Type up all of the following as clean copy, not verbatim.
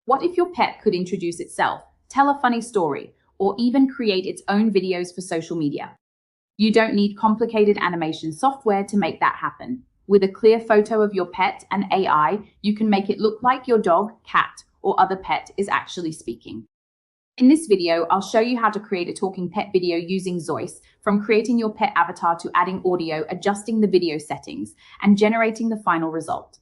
What if your pet could introduce itself, tell a funny story, or even create its own videos for social media? You don't need complicated animation software to make that happen. With a clear photo of your pet and AI, you can make it look like your dog, cat, or other pet is actually speaking. In this video, I'll show you how to create a talking pet video using Zoice, from creating your pet avatar to adding audio, adjusting the video settings, and generating the final result.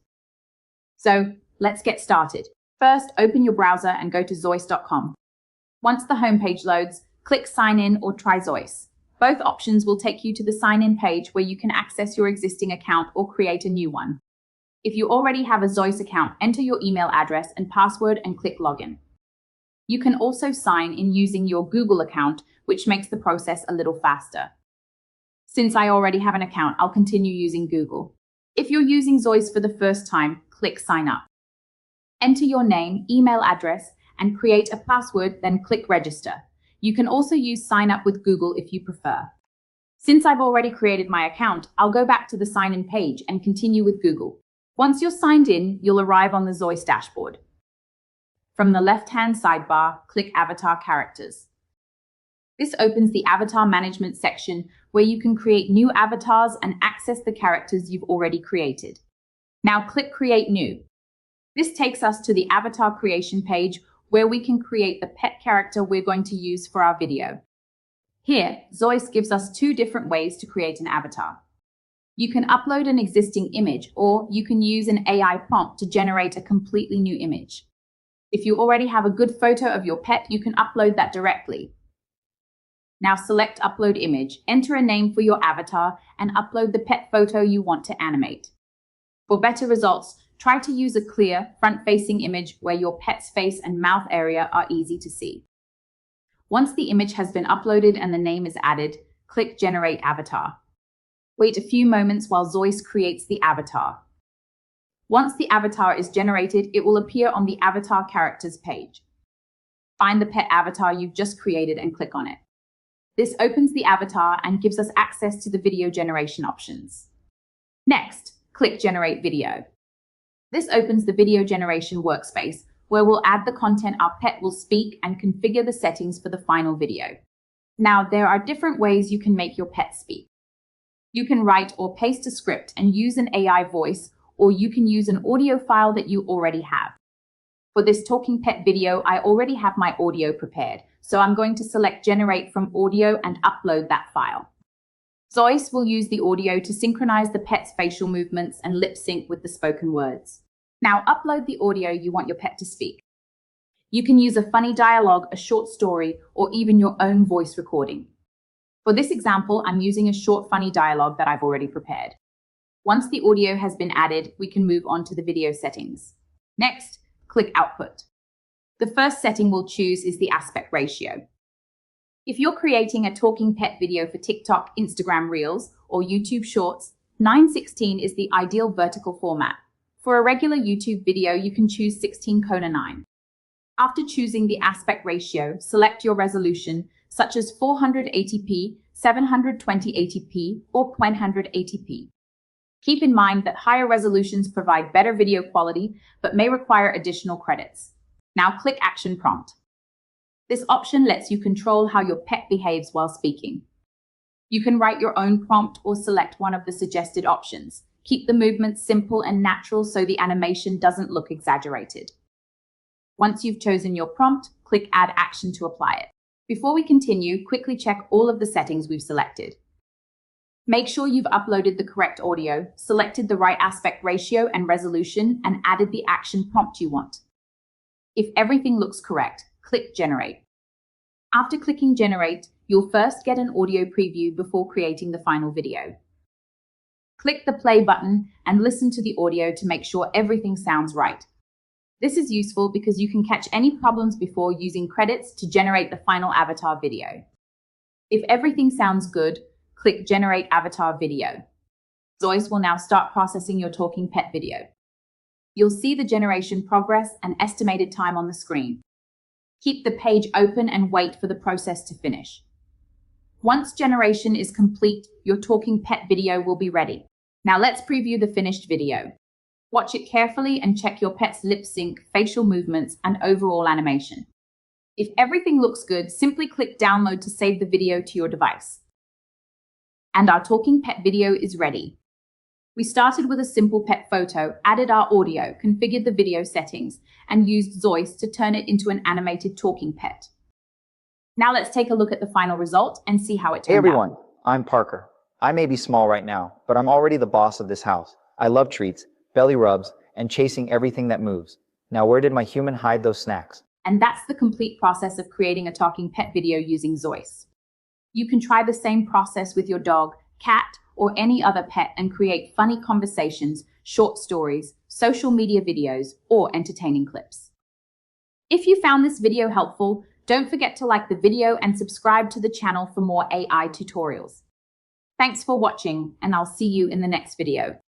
So let's get started. First, open your browser and go to zoice.com. Once the homepage loads, click Sign In or try Zoice. Both options will take you to the sign-in page where you can access your existing account or create a new one. If you already have a Zoice account, enter your email address and password and click Login. You can also sign in using your Google account, which makes the process a little faster. Since I already have an account, I'll continue using Google. If you're using Zoice for the first time, click Sign Up. Enter your name, email address, and create a password, then click Register. You can also use Sign Up with Google if you prefer. Since I've already created my account, I'll go back to the sign-in page and continue with Google. Once you're signed in, you'll arrive on the Zoice dashboard. From the left-hand sidebar, click Avatar Characters. This opens the Avatar Management section where you can create new avatars and access the characters you've already created. Now click Create New. This takes us to the Avatar Creation page where we can create the pet character we're going to use for our video. Here, Zoice gives us two different ways to create an avatar. You can upload an existing image, or you can use an AI prompt to generate a completely new image. If you already have a good photo of your pet, you can upload that directly. Now select Upload Image, enter a name for your avatar, and upload the pet photo you want to animate. For better results, try to use a clear, front-facing image where your pet's face and mouth area are easy to see. Once the image has been uploaded and the name is added, click Generate Avatar. Wait a few moments while Zoice creates the avatar. Once the avatar is generated, it will appear on the Avatar Characters page. Find the pet avatar you've just created and click on it. This opens the avatar and gives us access to the video generation options. Next, click Generate Video. This opens the video generation workspace where we'll add the content our pet will speak and configure the settings for the final video. Now, there are different ways you can make your pet speak. You can write or paste a script and use an AI voice, or you can use an audio file that you already have. For this talking pet video, I already have my audio prepared, so I'm going to select Generate from Audio and upload that file. Zoice will use the audio to synchronize the pet's facial movements and lip sync with the spoken words. Now upload the audio you want your pet to speak. You can use a funny dialogue, a short story, or even your own voice recording. For this example, I'm using a short funny dialogue that I've already prepared. Once the audio has been added, we can move on to the video settings. Next, click Output. The first setting we'll choose is the aspect ratio. If you're creating a talking pet video for TikTok, Instagram Reels, or YouTube Shorts, 9:16 is the ideal vertical format. For a regular YouTube video, you can choose 16:9. After choosing the aspect ratio, select your resolution, such as 480p, 720p, or 180p. Keep in mind that higher resolutions provide better video quality, but may require additional credits. Now click Action Prompt. This option lets you control how your pet behaves while speaking. You can write your own prompt or select one of the suggested options. Keep the movements simple and natural so the animation doesn't look exaggerated. Once you've chosen your prompt, click Add Action to apply it. Before we continue, quickly check all of the settings we've selected. Make sure you've uploaded the correct audio, selected the right aspect ratio and resolution, and added the action prompt you want. If everything looks correct, click Generate. After clicking Generate, you'll first get an audio preview before creating the final video. Click the play button and listen to the audio to make sure everything sounds right. This is useful because you can catch any problems before using credits to generate the final avatar video. If everything sounds good, click Generate Avatar Video. Zoice will now start processing your talking pet video. You'll see the generation progress and estimated time on the screen. Keep the page open and wait for the process to finish. Once generation is complete, your talking pet video will be ready. Now let's preview the finished video. Watch it carefully and check your pet's lip sync, facial movements, and overall animation. If everything looks good, simply click download to save the video to your device. And our talking pet video is ready. We started with a simple pet photo, added our audio, configured the video settings, and used Zoice to turn it into an animated talking pet. Now let's take a look at the final result and see how it turned out. Hey everyone, I'm Parker. I may be small right now, but I'm already the boss of this house. I love treats, belly rubs, and chasing everything that moves. Now where did my human hide those snacks? And that's the complete process of creating a talking pet video using Zoice. You can try the same process with your dog, cat, or any other pet and create funny conversations, short stories, social media videos, or entertaining clips. If you found this video helpful, don't forget to like the video and subscribe to the channel for more AI tutorials. Thanks for watching, and I'll see you in the next video.